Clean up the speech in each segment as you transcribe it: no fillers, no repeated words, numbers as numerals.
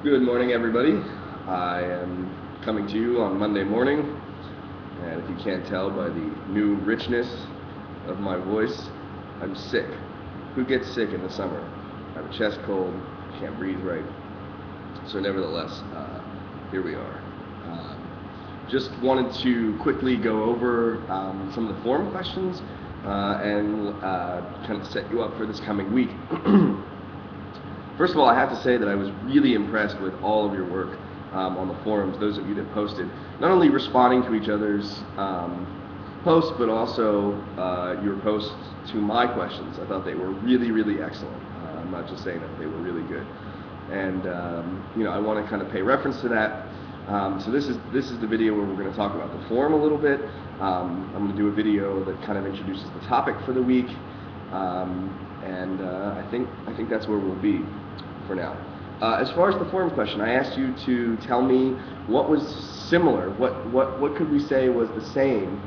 Good morning, everybody. I am coming to you on Monday morning, and if you can't tell by the new richness of my voice, I'm sick. Who gets sick in the summer? I have a chest cold, can't breathe right. So nevertheless, here we are. Just wanted to quickly go over some of the forum questions and kind of set you up for this coming week. First of all, I have to say that I was really impressed with all of your work on the forums, those of you that posted, not only responding to each other's posts, but also your posts to my questions. I thought they were really, really excellent. I'm not just saying that, they were really good. And I want to kind of pay reference to that. So this is the video where we're going to talk about the forum a little bit. I'm going to do a video that kind of introduces the topic for the week. I think that's where we'll be for now. As far as the forum question, I asked you to tell me what was similar, what could we say was the same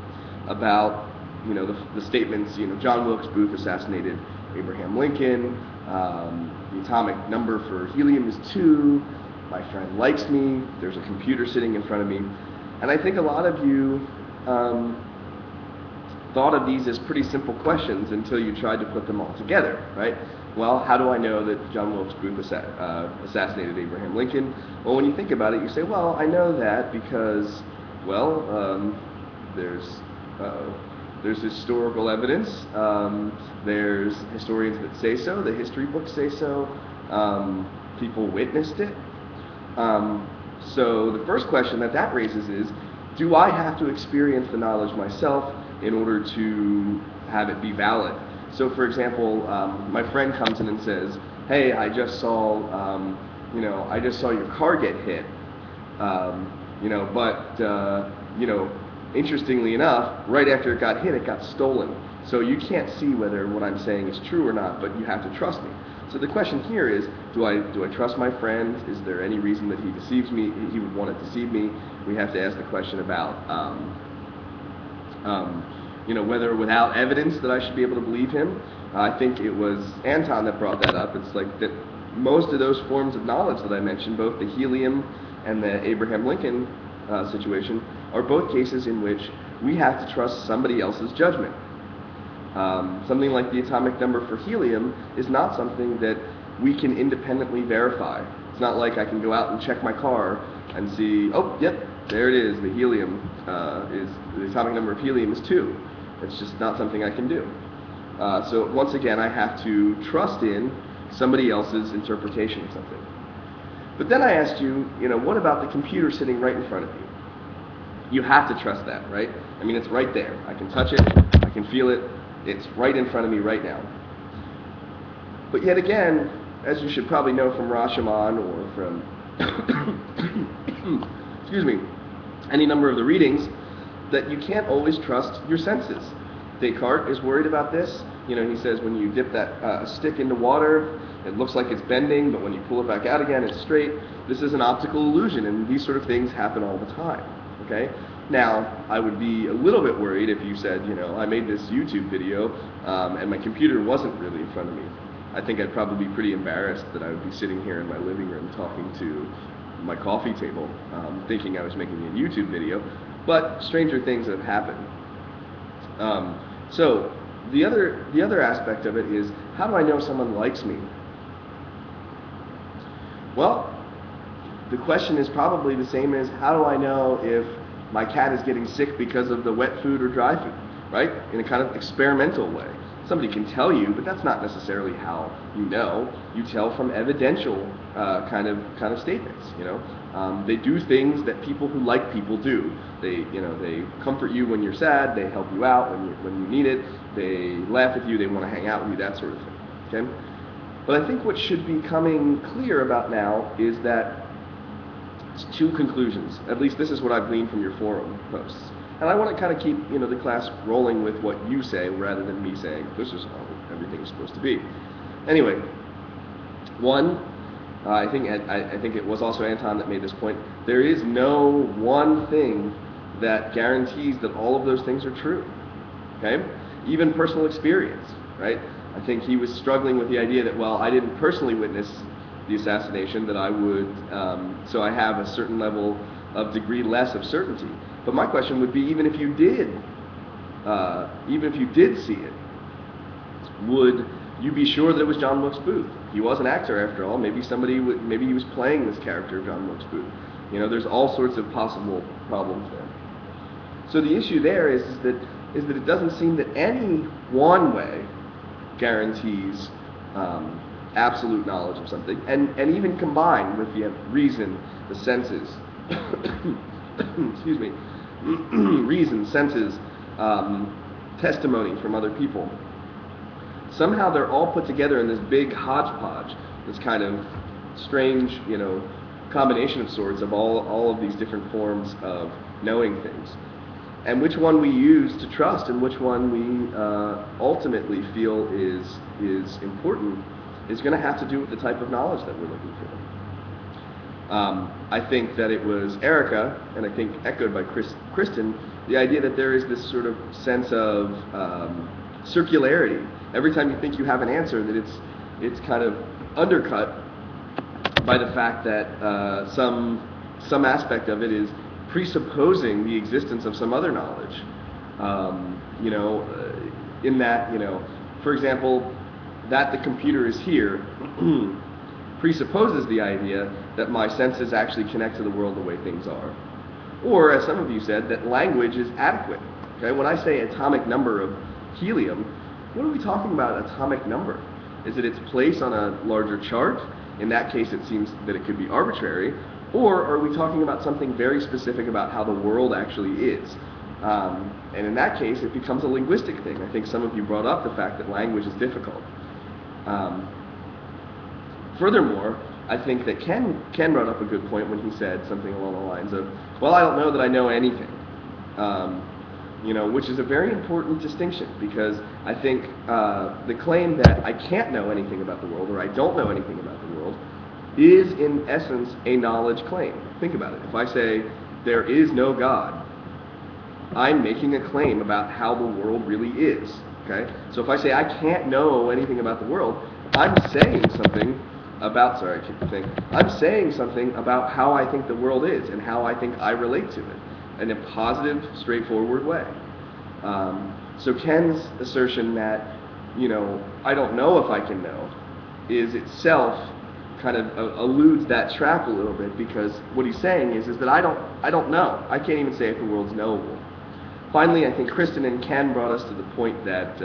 about the statements, John Wilkes Booth assassinated Abraham Lincoln, the atomic number for helium is 2, my friend likes me, there's a computer sitting in front of me. And I think a lot of you thought of these as pretty simple questions until you tried to put them all together, right? Well, how do I know that John Wilkes Booth assassinated Abraham Lincoln? Well, when you think about it, you say, well, I know that because, there's historical evidence, there's historians that say so, the history books say so, people witnessed it. So the first question that raises is, do I have to experience the knowledge myself in order to have it be valid? So, for example, my friend comes in and says, "Hey, I just saw your car get hit, interestingly enough, right after it got hit, it got stolen. So you can't see whether what I'm saying is true or not, but you have to trust me." So the question here is, do I trust my friend? Is there any reason that he deceives me? He would want to deceive me. We have to ask the question about, whether without evidence that I should be able to believe him. I think it was Anton that brought that up. It's like that most of those forms of knowledge that I mentioned, both the helium and the Abraham Lincoln situation, are both cases in which we have to trust somebody else's judgment. Something like the atomic number for helium is not something that we can independently verify. It's not like I can go out and check my car and see, oh, yep, there it is, the atomic number of helium is 2. It's just not something I can do. So once again, I have to trust in somebody else's interpretation of something. But then I asked you, what about the computer sitting right in front of you? You have to trust that, right? I mean, it's right there. I can touch it, I can feel it, it's right in front of me right now. But yet again, as you should probably know from Rashomon or from, excuse me, any number of the readings, that you can't always trust your senses. Descartes is worried about this. He says when you dip that stick into water, it looks like it's bending, but when you pull it back out again, it's straight. This is an optical illusion, and these sort of things happen all the time. Okay? Now, I would be a little bit worried if you said, I made this YouTube video and my computer wasn't really in front of me. I think I'd probably be pretty embarrassed that I would be sitting here in my living room talking to my coffee table, thinking I was making a YouTube video. But stranger things have happened. So the other aspect of it is, how do I know someone likes me? Well, the question is probably the same as, how do I know if my cat is getting sick because of the wet food or dry food, right? In a kind of experimental way. Somebody can tell you, but that's not necessarily how you know. You tell from evidential kind of statements. They do things that people who like people do. They comfort you when you're sad. They help you out when you need it. They laugh with you. They want to hang out with you. That sort of thing. Okay. But I think what should be coming clear about now is that it's 2 conclusions. At least this is what I've gleaned from your forum posts. And I want to kind of keep the class rolling with what you say rather than me saying this is how everything is supposed to be. Anyway, one, I think it was also Anton that made this point. There is no one thing that guarantees that all of those things are true. Okay, even personal experience, right? I think he was struggling with the idea that, well, I didn't personally witness the assassination, that I would, so I have a certain level of degree less of certainty. But my question would be, even if you did see it, would you be sure that it was John Wilkes Booth? He was an actor after all. Maybe maybe he was playing this character of John Wilkes Booth. You know, there's all sorts of possible problems there. So the issue there is that it doesn't seem that any one way guarantees absolute knowledge of something, and even combined with the reason, the senses, excuse me, reason, senses, testimony from other people. Somehow they're all put together in this big hodgepodge, this kind of strange, you know, combination of sorts of all of these different forms of knowing things. And which one we use to trust and which one we ultimately feel is important is going to have to do with the type of knowledge that we're looking for. I think that it was Erica, and I think echoed by Kristen, the idea that there is this sort of sense of circularity. Every time you think you have an answer, that it's kind of undercut by the fact that some aspect of it is presupposing the existence of some other knowledge. You know, in that, you know, for example, that the computer is here presupposes the idea that my senses actually connect to the world the way things are. Or, as some of you said, that language is adequate. Okay, when I say atomic number of helium, what are we talking about, atomic number? Is it its place on a larger chart? In that case, it seems that it could be arbitrary. Or are we talking about something very specific about how the world actually is? And in that case, it becomes a linguistic thing. I think some of you brought up the fact that language is difficult. Furthermore, I think that Ken brought up a good point when he said something along the lines of, well, I don't know that I know anything. You know, which is a very important distinction, because I think the claim that I can't know anything about the world, or I don't know anything about the world, is in essence a knowledge claim. Think about it. If I say there is no God, I'm making a claim about how the world really is. Okay? So if I say I can't know anything about the world, I'm saying something about, sorry, I keep the thing. I'm saying something about how I think the world is and how I think I relate to it in a positive, straightforward way. So Ken's assertion that, you know, I don't know if I can know, is itself kind of eludes that trap a little bit, because what he's saying is that I don't know. I can't even say if the world's knowable. Finally, I think Kristen and Ken brought us to the point that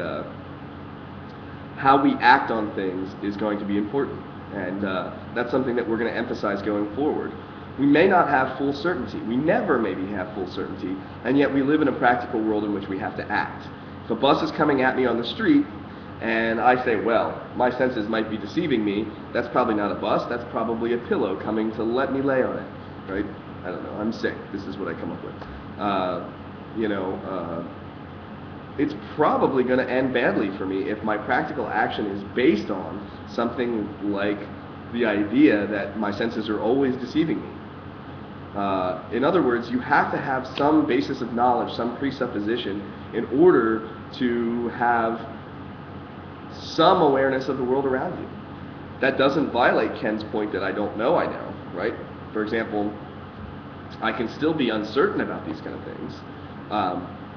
how we act on things is going to be important, and that's something that we're going to emphasize going forward. We may not have full certainty. We never maybe have full certainty, and yet we live in a practical world in which we have to act. If a bus is coming at me on the street, and I say, well, my senses might be deceiving me, that's probably not a bus, that's probably a pillow coming to let me lay on it, right? I don't know, I'm sick, this is what I come up with. It's probably going to end badly for me if my practical action is based on something like the idea that my senses are always deceiving me. In other words, you have to have some basis of knowledge, some presupposition, in order to have some awareness of the world around you. That doesn't violate Ken's point that I don't know I know, right? For example, I can still be uncertain about these kind of things,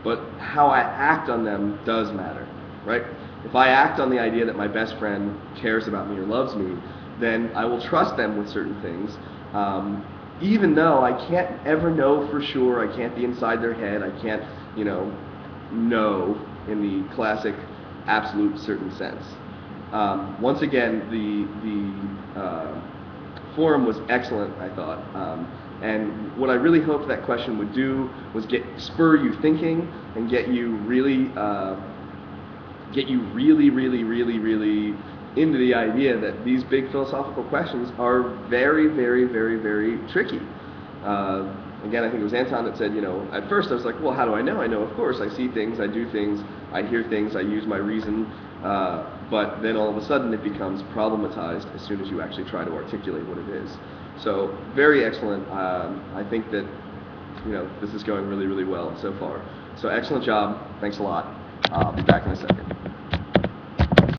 but how I act on them does matter, right? If I act on the idea that my best friend cares about me or loves me, then I will trust them with certain things, even though I can't ever know for sure. I can't be inside their head. I can't, know in the classic absolute certain sense. Once again, the forum was excellent, I thought. And what I really hoped that question would do was spur you thinking and get you really into the idea that these big philosophical questions are very, very, very, very tricky. Again, I think it was Anton that said, at first I was like, well, how do I know? I know, of course, I see things, I do things, I hear things, I use my reason, but then all of a sudden it becomes problematized as soon as you actually try to articulate what it is. So, very excellent. I think that, this is going really, really well so far. So, excellent job. Thanks a lot. I'll be back in a second.